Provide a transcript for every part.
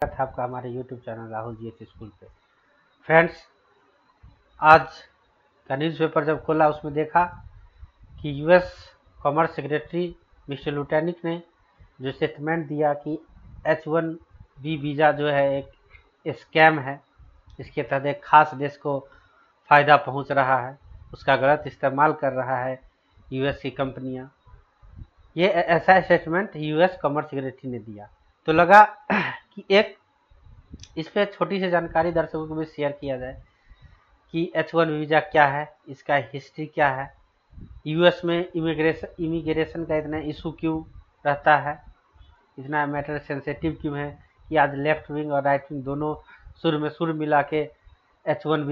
था आपका हमारे YouTube channel Rahul GH school पे। फ्रेंड्स, आज का न्यूज़पेपर जब खोला उसमें देखा कि यूएस कॉमर्स सेक्रेटरी मिस्टर लुटेनिक ने जो स्टेटमेंट दिया कि H1B वीज़ा जो है एक स्कैम है, इसके तहत एक खास देश को फ़ायदा पहुंच रहा है, उसका गलत इस्तेमाल कर रहा है यूएस की कंपनियां। ये ऐसा स्टेटमेंट यूएस कॉमर्स सेक्रेटरी ने दिया, तो लगा कि एक इस पर छोटी सी जानकारी दर्शकों को भी शेयर किया जाए कि H1 वीज़ा क्या है, इसका हिस्ट्री क्या है, यूएस में इमिग्रेशन का इतना इशू क्यों रहता है, इतना मैटर सेंसिटिव क्यों है कि आज लेफ्ट विंग और राइट विंग दोनों सुर में सुर मिला के H1B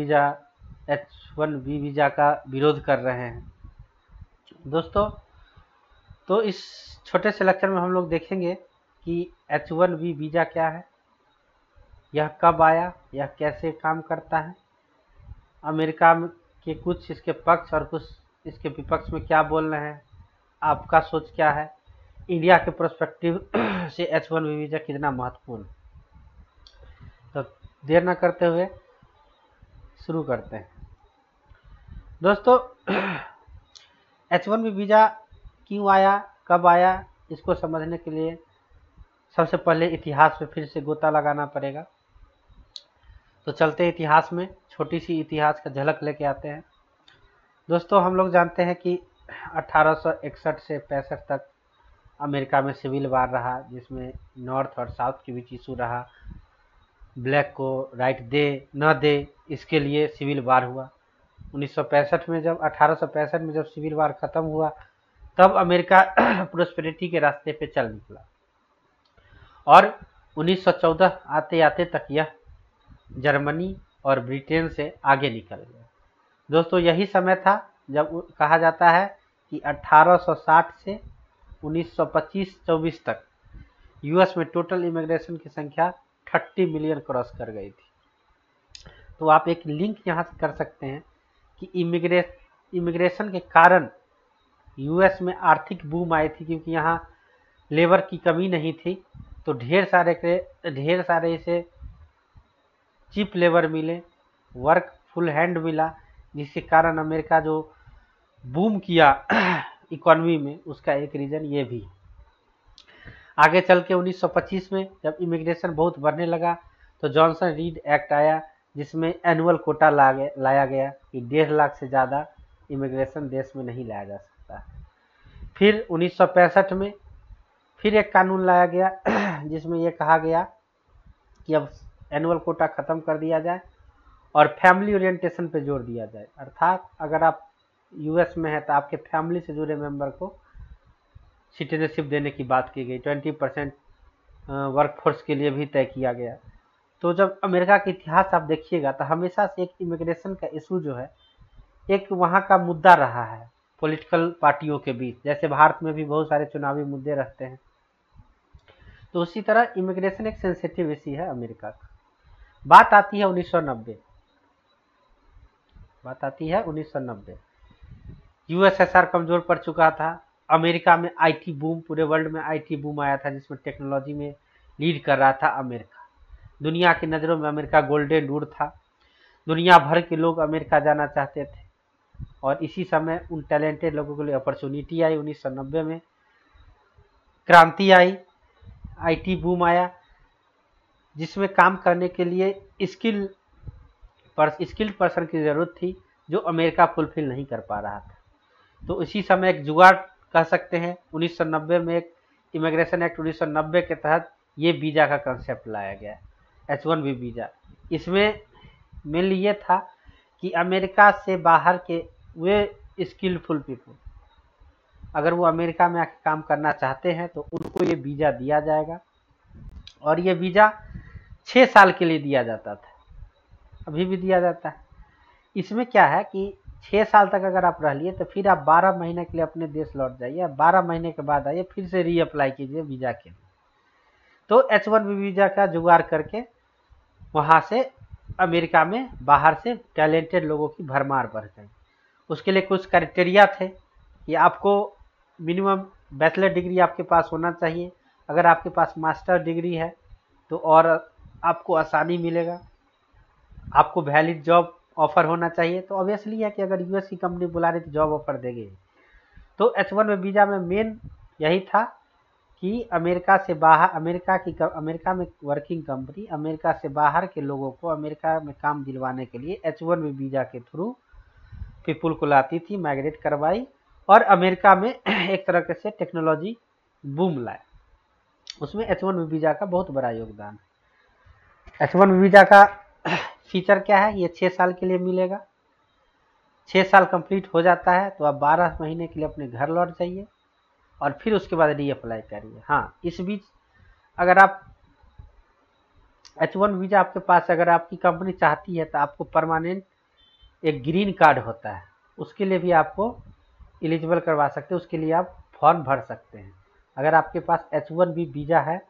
वीज़ा का विरोध कर रहे हैं। दोस्तों, तो इस छोटे से लेक्चर में हम लोग देखेंगे कि H1B वीज़ा क्या है, यह कब आया, यह कैसे काम करता है, अमेरिका के कुछ इसके पक्ष और कुछ इसके विपक्ष में क्या बोल रहे हैं, आपका सोच क्या है, इंडिया के पर्सपेक्टिव से H1B वीज़ा कितना महत्वपूर्ण। तो देर न करते हुए शुरू करते हैं। दोस्तों, H1B वीज़ा क्यों आया, कब आया, इसको समझने के लिए सबसे पहले इतिहास में फिर से गोता लगाना पड़ेगा। तो चलते इतिहास में, छोटी सी इतिहास का झलक लेके आते हैं। दोस्तों, हम लोग जानते हैं कि 1861 से 65 तक अमेरिका में सिविल वार रहा, जिसमें नॉर्थ और साउथ के बीच इशू रहा, ब्लैक को राइट दे न दे, इसके लिए सिविल वार हुआ। 1965 में जब 1865 में जब सिविल वार खत्म हुआ, तब अमेरिका प्रोस्पेरिटी के रास्ते पे चल निकला और 1914 आते आते तक यह जर्मनी और ब्रिटेन से आगे निकल गया। दोस्तों, यही समय था जब कहा जाता है कि 1860 से 1925-24 तक यूएस में टोटल इमिग्रेशन की संख्या 30 मिलियन क्रॉस कर गई थी। तो आप एक लिंक यहाँ से कर सकते हैं कि इमिग्रेशन के कारण यूएस में आर्थिक बूम आई थी, क्योंकि यहाँ लेबर की कमी नहीं थी, तो ढेर सारे इसे चीप लेबर मिले, वर्क फुल हैंड मिला, जिसके कारण अमेरिका जो बूम किया इकोनॉमी में, उसका एक रीज़न ये भी। आगे चल के 1925 में जब इमिग्रेशन बहुत बढ़ने लगा, तो जॉनसन रीड एक्ट आया, जिसमें एनुअल कोटा लाया गया कि 1.5 लाख से ज़्यादा इमिग्रेशन देश में नहीं लाया जा सकता। फिर 1965 में फिर एक कानून लाया गया जिसमें यह कहा गया कि अब एनुअल कोटा ख़त्म कर दिया जाए और फैमिली ओरिएंटेशन पे जोर दिया जाए। अर्थात अगर आप यूएस में हैं तो आपके फैमिली से जुड़े मेंबर को सिटीजनशिप देने की बात की गई। 20% वर्कफोर्स के लिए भी तय किया गया। तो जब अमेरिका का इतिहास आप देखिएगा तो हमेशा से एक इमिग्रेशन का इशू जो है एक वहाँ का मुद्दा रहा है पॉलिटिकल पार्टियों के बीच। जैसे भारत में भी बहुत सारे चुनावी मुद्दे रहते हैं, तो उसी तरह इमिग्रेशन एक सेंसिटिव इशू है अमेरिका का। बात आती है 1990। यूएसएसआर कमजोर पड़ चुका था। अमेरिका में आईटी बूम, पूरे वर्ल्ड में आईटी बूम आया था, जिसमें टेक्नोलॉजी में लीड कर रहा था अमेरिका। दुनिया की नज़रों में अमेरिका गोल्डन डूर था। दुनिया भर के लोग अमेरिका जाना चाहते थे और इसी समय उन टैलेंटेड लोगों के लिए अपॉर्चुनिटी आई। 1990 में क्रांति आई, आईटी बूम आया, जिसमें काम करने के लिए स्किल्ड पर्सन की ज़रूरत थी, जो अमेरिका फुलफिल नहीं कर पा रहा था। तो इसी समय एक जुगाड़ कह सकते हैं, 1990 में एक इमिग्रेशन एक्ट 1990 के तहत ये वीज़ा का कंसेप्ट लाया गया, H1B वीज़ा। इसमें मेनली ये था कि अमेरिका से बाहर के वे स्किलफुल पीपल, अगर वो अमेरिका में आके काम करना चाहते हैं तो उनको ये वीज़ा दिया जाएगा, और ये वीज़ा 6 साल के लिए दिया जाता था, अभी भी दिया जाता है। इसमें क्या है कि 6 साल तक अगर आप रह लिए तो फिर आप 12 महीने के लिए अपने देश लौट जाइए, 12 महीने के बाद आइए, फिर से रीअप्लाई कीजिए वीज़ा के लिए। तो H1B वीज़ा का जुगाड़ करके वहाँ से अमेरिका में बाहर से टैलेंटेड लोगों की भरमार बढ़ गई। उसके लिए कुछ क्राइटेरिया थे कि आपको मिनिमम बैचलर डिग्री आपके पास होना चाहिए। अगर आपके पास मास्टर डिग्री है तो और आपको आसानी मिलेगा, आपको वैलिड जॉब ऑफर होना चाहिए। तो ऑब्वियसली है कि अगर यूएस की कंपनी बुला रही तो जॉब ऑफर देगी। तो H1 में वीज़ा में मेन यही था कि अमेरिका से बाहर, अमेरिका में वर्किंग कंपनी अमेरिका से बाहर के लोगों को अमेरिका में काम दिलवाने के लिए H1 में वीज़ा के थ्रू पीपुल को लाती थी, माइग्रेट करवाई, और अमेरिका में एक तरह से टेक्नोलॉजी बूम लाए। उसमें H1 में वीज़ा का बहुत बड़ा योगदान है। H1 में वीज़ा का फीचर क्या है, ये 6 साल के लिए मिलेगा। 6 साल कंप्लीट हो जाता है तो आप 12 महीने के लिए अपने घर लौट जाइए और फिर उसके बाद रीअप्लाई करिए। हाँ, इस बीच अगर आप H1 वीज़ा आपके पास अगर आपकी कंपनी चाहती है तो आपको परमानेंट एक ग्रीन कार्ड होता है, उसके लिए भी आपको एलिजिबल करवा सकते हैं, उसके लिए आप फॉर्म भर सकते हैं। अगर आपके पास H1B वीज़ा है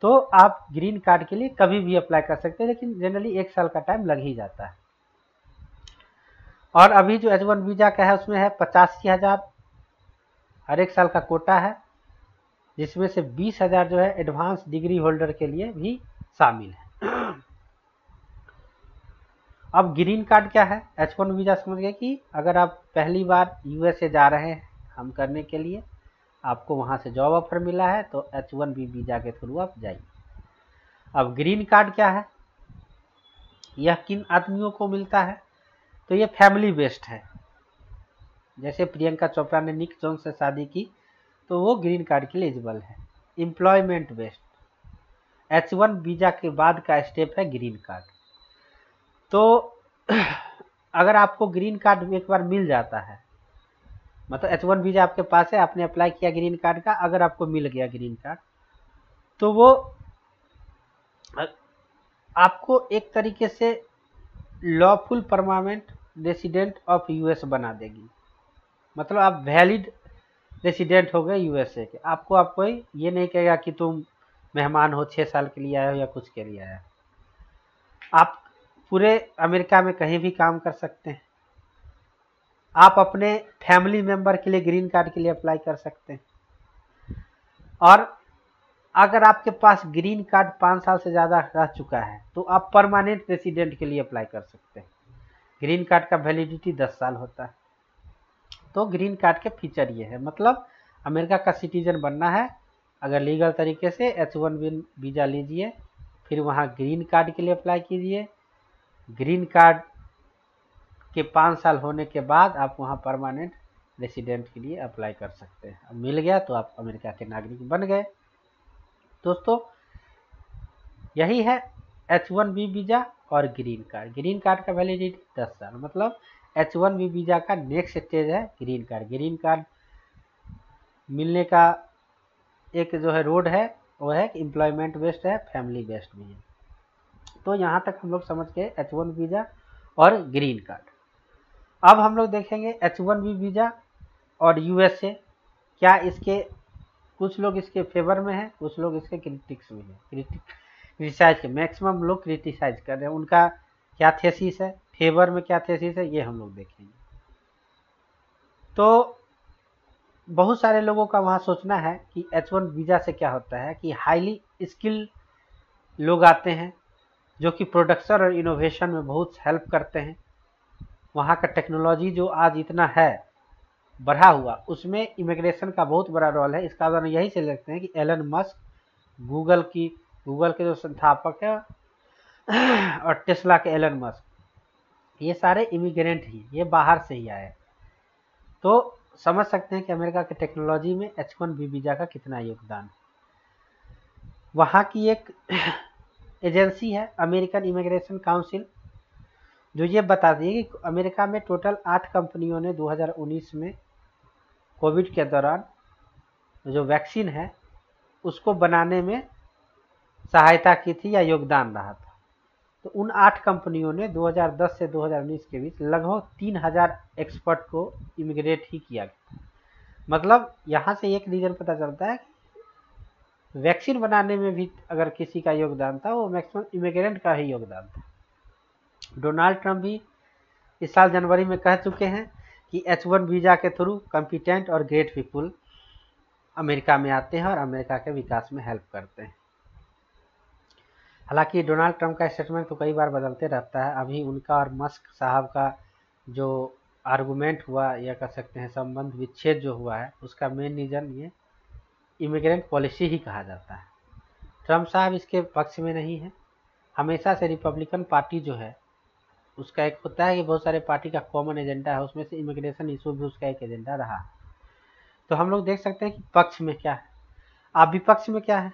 तो आप ग्रीन कार्ड के लिए कभी भी अप्लाई कर सकते हैं, लेकिन जनरली 1 साल का टाइम लग ही जाता है। और अभी जो H1 वीज़ा का है उसमें है 85,000 हर एक साल का कोटा है, जिसमें से 20,000 जो है एडवांस डिग्री होल्डर के लिए भी शामिल है। अब ग्रीन कार्ड क्या है, H1 वीज़ा समझ गए कि अगर आप पहली बार यूएसए जा रहे हैं हम करने के लिए, आपको वहां से जॉब ऑफर मिला है तो H1B वीज़ा के थ्रू आप जाइए। अब ग्रीन कार्ड क्या है, यह किन आदमियों को मिलता है, तो ये फैमिली बेस्ड है। जैसे प्रियंका चोपड़ा ने निक जोन्स से शादी की तो वो ग्रीन कार्ड के लिए एलिजिबल है। एम्प्लॉयमेंट बेस्ड, H1 वीज़ा के बाद का स्टेप है ग्रीन कार्ड। तो अगर आपको ग्रीन कार्ड एक बार मिल जाता है, मतलब H1 वीज़ा आपके पास है, आपने अप्लाई किया ग्रीन कार्ड का, अगर आपको मिल गया ग्रीन कार्ड तो वो आपको एक तरीके से lawful permanent resident of US बना देगी। मतलब आप वैलिड रेसिडेंट हो गए यूएसए के। आप कोई ये नहीं कहेगा कि तुम मेहमान हो, 6 साल के लिए आए हो या कुछ के लिए आए हो। आप पूरे अमेरिका में कहीं भी काम कर सकते हैं। आप अपने फैमिली मेंबर के लिए ग्रीन कार्ड के लिए अप्लाई कर सकते हैं। और अगर आपके पास ग्रीन कार्ड 5 साल से ज़्यादा रह चुका है तो आप परमानेंट रेसिडेंट के लिए अप्लाई कर सकते हैं। ग्रीन कार्ड का वैलिडिटी 10 साल होता है। तो ग्रीन कार्ड के फीचर ये है, मतलब अमेरिका का सिटीजन बनना है अगर लीगल तरीके से H1 वीज़ा लीजिए, फिर वहाँ ग्रीन कार्ड के लिए अप्लाई कीजिए। ग्रीन कार्ड के 5 साल होने के बाद आप वहाँ परमानेंट रेसिडेंट के लिए अप्लाई कर सकते हैं। अब मिल गया तो आप अमेरिका के नागरिक बन गए। दोस्तों यही है H1B वीज़ा और ग्रीन कार्ड। ग्रीन कार्ड का वैलिडिटी 10 साल, मतलब H1B वीज़ा का नेक्स्ट स्टेज है ग्रीन कार्ड। ग्रीन कार्ड मिलने का एक जो है रोड है वो है कि एम्प्लॉयमेंट बेस्ड है, फैमिली बेस्ड भी है। तो यहाँ तक हम लोग समझ गए H1 वीज़ा और ग्रीन कार्ड। अब हम लोग देखेंगे H1B वीज़ा और यूएसए, क्या इसके कुछ लोग इसके फेवर में हैं, कुछ लोग इसके क्रिटिक्स में हैं। क्रिटिसाइज के मैक्सिमम लोग क्रिटिसाइज कर रहे हैं, उनका क्या थेसिस है, फेवर में क्या थेसिस है, ये हम लोग देखेंगे। तो बहुत सारे लोगों का वहाँ सोचना है कि H1 वीज़ा से क्या होता है कि हाईली स्किल्ड लोग आते हैं जो कि प्रोडक्शन और इनोवेशन में बहुत हेल्प करते हैं। वहाँ का टेक्नोलॉजी जो आज इतना है बढ़ा हुआ, उसमें इमिग्रेशन का बहुत बड़ा रोल है। इसका उदाहरण यही से लगते हैं कि एलन मस्क, गूगल के जो संस्थापक है, और टेस्ला के एलन मस्क, ये सारे इमिग्रेंट ही, ये बाहर से ही आए। तो समझ सकते हैं कि अमेरिका के टेक्नोलॉजी में H1B वीज़ा का कितना योगदान है। वहाँ की एक एजेंसी है अमेरिकन इमिग्रेशन काउंसिल, जो ये बताती है कि अमेरिका में टोटल 8 कंपनियों ने 2019 में कोविड के दौरान जो वैक्सीन है उसको बनाने में सहायता की थी या योगदान रहा था। तो उन 8 कंपनियों ने 2010 से 2019 के बीच लगभग 3,000 एक्सपर्ट को इमिग्रेट ही किया गया। मतलब यहाँ से एक रीजन पता चलता है कि वैक्सीन बनाने में भी अगर किसी का योगदान था वो मैक्सिमम इमिग्रेंट का ही योगदान था। डोनाल्ड ट्रंप भी इस साल जनवरी में कह चुके हैं कि H1 वीज़ा के थ्रू कॉम्पिटेंट और ग्रेट पीपुल अमेरिका में आते हैं और अमेरिका के विकास में हेल्प करते हैं। हालांकि डोनाल्ड ट्रंप का स्टेटमेंट तो कई बार बदलते रहता है। अभी उनका और मस्क साहब का जो आर्गूमेंट हुआ या कह सकते हैं संबंध विच्छेद जो हुआ है, उसका मेन रीजन ये इमिग्रेंट पॉलिसी ही कहा जाता है। ट्रंप साहब इसके पक्ष में नहीं है। हमेशा से रिपब्लिकन पार्टी जो है उसका एक होता है कि बहुत सारे पार्टी का कॉमन एजेंडा है, उसमें से इमिग्रेशन इशू भी उसका एक एजेंडा रहा। तो हम लोग देख सकते हैं कि पक्ष में क्या है, आप विपक्ष में क्या है,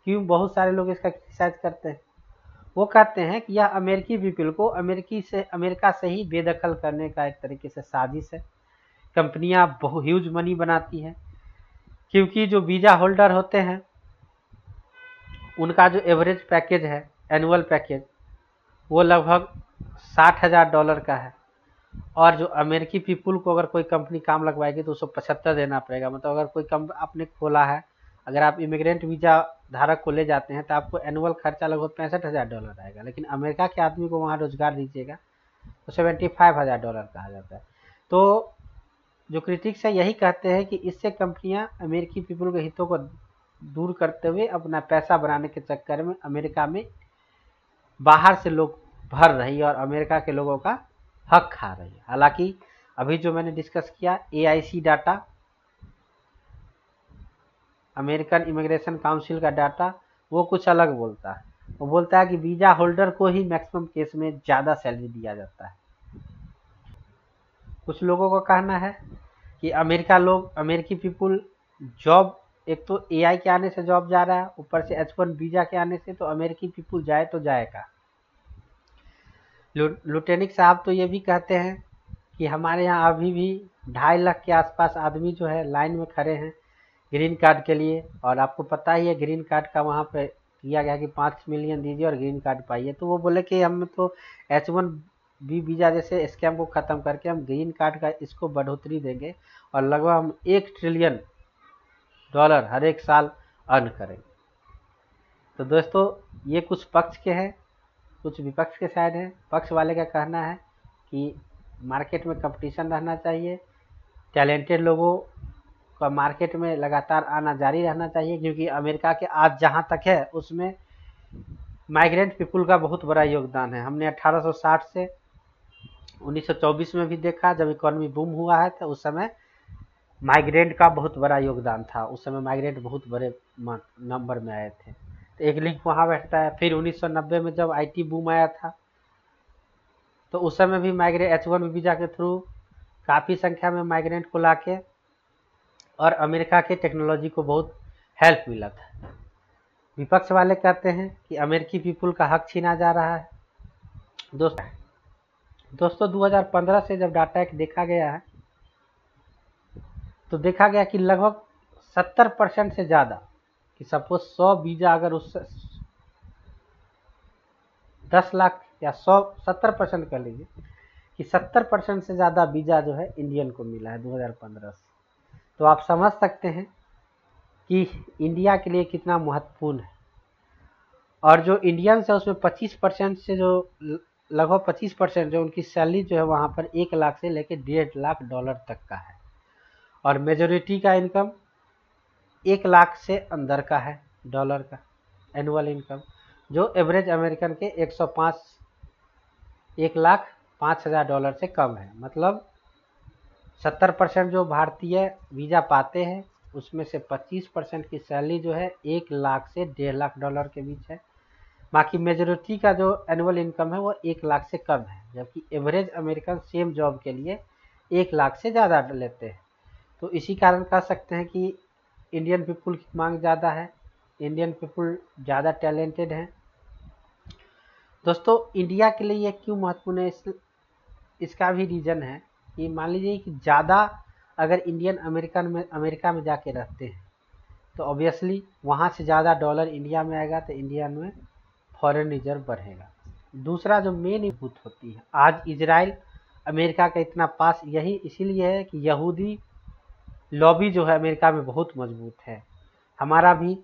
क्यों बहुत सारे लोग इसका क्रिटिसाइज करते हैं। वो कहते हैं कि यह अमेरिकी पीपल को अमेरिका से ही बेदखल करने का एक तरीके से साजिश है। कंपनियां बहुत ह्यूज मनी बनाती हैं, क्योंकि जो वीजा होल्डर होते हैं उनका जो एवरेज पैकेज है, एनुअल पैकेज, वो लगभग $60,000 का है। और जो अमेरिकी पीपल को अगर कोई कंपनी काम लगवाएगी तो उसको 75 देना पड़ेगा। मतलब अगर कोई आपने खोला है, अगर आप इमिग्रेंट वीजा धारक को ले जाते हैं तो आपको एनुअल खर्चा लगभग $65,000 आएगा, लेकिन अमेरिका के आदमी को वहाँ रोजगार दीजिएगा तो $75,000 कहा जाता है। तो जो क्रिटिक्स है यही कहते हैं कि इससे कंपनियां अमेरिकी पीपल के हितों को दूर करते हुए अपना पैसा बनाने के चक्कर में अमेरिका में बाहर से लोग भर रही है और अमेरिका के लोगों का हक खा रही है। हालांकि अभी जो मैंने डिस्कस किया AIC data, American immigration council का डाटा, वो कुछ अलग बोलता है। वो बोलता है कि वीजा होल्डर को ही मैक्सिमम केस में ज़्यादा सैलरी दिया जाता है। कुछ लोगों का कहना है कि अमेरिकी पीपल जॉब, एक तो AI के आने से जॉब जा रहा है, ऊपर से H1 वीजा के आने से, तो अमेरिकी पीपल जाए तो जाएगा। लुटेनिक साहब तो ये भी कहते हैं कि हमारे यहाँ अभी भी 2.5 लाख के आसपास आदमी जो है लाइन में खड़े हैं ग्रीन कार्ड के लिए। और आपको पता ही है ग्रीन कार्ड का वहाँ पे किया गया कि 5 मिलियन दीजिए और ग्रीन कार्ड पाइए। तो वो बोले कि हम तो H1B वीज़ा जैसे स्कैम को ख़त्म करके हम ग्रीन कार्ड का इसको बढ़ोतरी देंगे और लगभग हम $1 ट्रिलियन हर एक साल अर्न करेंगे। तो दोस्तों ये कुछ पक्ष के हैं, कुछ विपक्ष के साइड है। पक्ष वाले का कहना है कि मार्केट में कंपटीशन रहना चाहिए, टैलेंटेड लोगों का मार्केट में लगातार आना जारी रहना चाहिए, क्योंकि अमेरिका के आज जहां तक है उसमें माइग्रेंट पीपुल का बहुत बड़ा योगदान है। हमने 1860 से 1924 में भी देखा, जब इकोनॉमी बूम हुआ है तो उस समय माइग्रेंट का बहुत बड़ा योगदान था। उस समय माइग्रेंट बहुत बड़े नंबर में आए थे, तो एक लिंक वहाँ बैठता है। फिर 1990 में जब IT बूम आया था तो उस समय भी H1 वीज़ा के थ्रू काफ़ी संख्या में माइग्रेंट को लाके और अमेरिका के टेक्नोलॉजी को बहुत हेल्प मिला था। विपक्ष वाले कहते हैं कि अमेरिकी पीपल का हक छीना जा रहा है। दोस्तों 2015 से जब डाटा एक देखा गया है तो देखा गया कि लगभग 70% से ज़्यादा, कि सपोज 100 वीज़ा अगर उससे 10 लाख या 70% कर लीजिए कि 70% से ज़्यादा वीज़ा जो है इंडियन को मिला है 2015 से। तो आप समझ सकते हैं कि इंडिया के लिए कितना महत्वपूर्ण है। और जो इंडियंस है उसमें 25% से जो लगभग 25% जो उनकी सैलरी जो है वहाँ पर 1 लाख से लेकर $1.5 लाख तक का है, और मेजोरिटी का इनकम 1 लाख से अंदर का है डॉलर का एनुअल इनकम, जो एवरेज अमेरिकन के $1,05,000 से कम है। मतलब 70% जो भारतीय वीज़ा पाते हैं उसमें से 25% की सैलरी जो है 1 लाख से $1.5 लाख के बीच है। बाकी मेजोरिटी का जो एनुअल इनकम है वो 1 लाख से कम है, जबकि एवरेज अमेरिकन सेम जॉब के लिए 1 लाख से ज़्यादा लेते हैं। तो इसी कारण कह सकते हैं कि इंडियन पीपल की मांग ज़्यादा है, इंडियन पीपल ज़्यादा टैलेंटेड हैं। दोस्तों इंडिया के लिए ये क्यों महत्वपूर्ण है, इसका भी रीज़न है कि मान लीजिए कि ज़्यादा अगर इंडियन अमेरिका में जाके रहते हैं तो ऑब्वियसली वहाँ से ज़्यादा डॉलर इंडिया में आएगा, तो इंडिया में फॉरेन रिजर्व बढ़ेगा। दूसरा जो मेन इनपुट होती है, आज इजराइल अमेरिका का इतना पास यही इसीलिए है कि यहूदी लॉबी जो है अमेरिका में बहुत मजबूत है। हमारा भी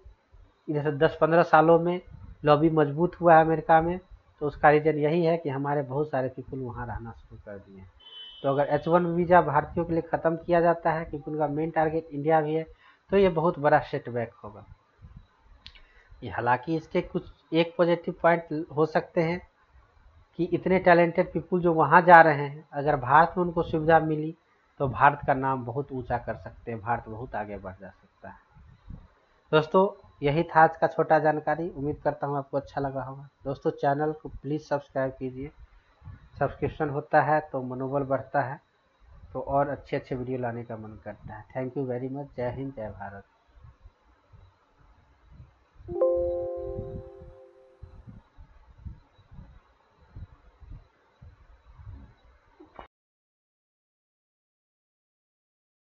जैसे 10-15 सालों में लॉबी मजबूत हुआ है अमेरिका में, तो उसका रीज़न यही है कि हमारे बहुत सारे पीपल वहाँ रहना शुरू कर दिए हैं। तो अगर H1 वीज़ा भारतीयों के लिए ख़त्म किया जाता है, क्योंकि उनका मेन टारगेट इंडिया भी है, तो ये बहुत बड़ा सेटबैक होगा। हालांकि इसके कुछ एक पॉजिटिव पॉइंट हो सकते हैं कि इतने टैलेंटेड पीपुल जो वहाँ जा रहे हैं, अगर भारत में उनको सुविधा मिली तो भारत का नाम बहुत ऊंचा कर सकते हैं, भारत बहुत आगे बढ़ जा सकता है। दोस्तों यही था आज का छोटा जानकारी, उम्मीद करता हूँ आपको अच्छा लगा होगा। दोस्तों चैनल को प्लीज़ सब्सक्राइब कीजिए, सब्सक्रिप्शन होता है तो मनोबल बढ़ता है, तो और अच्छे अच्छे वीडियो लाने का मन करता है। Thank you very much. जय हिंद, जय भारत।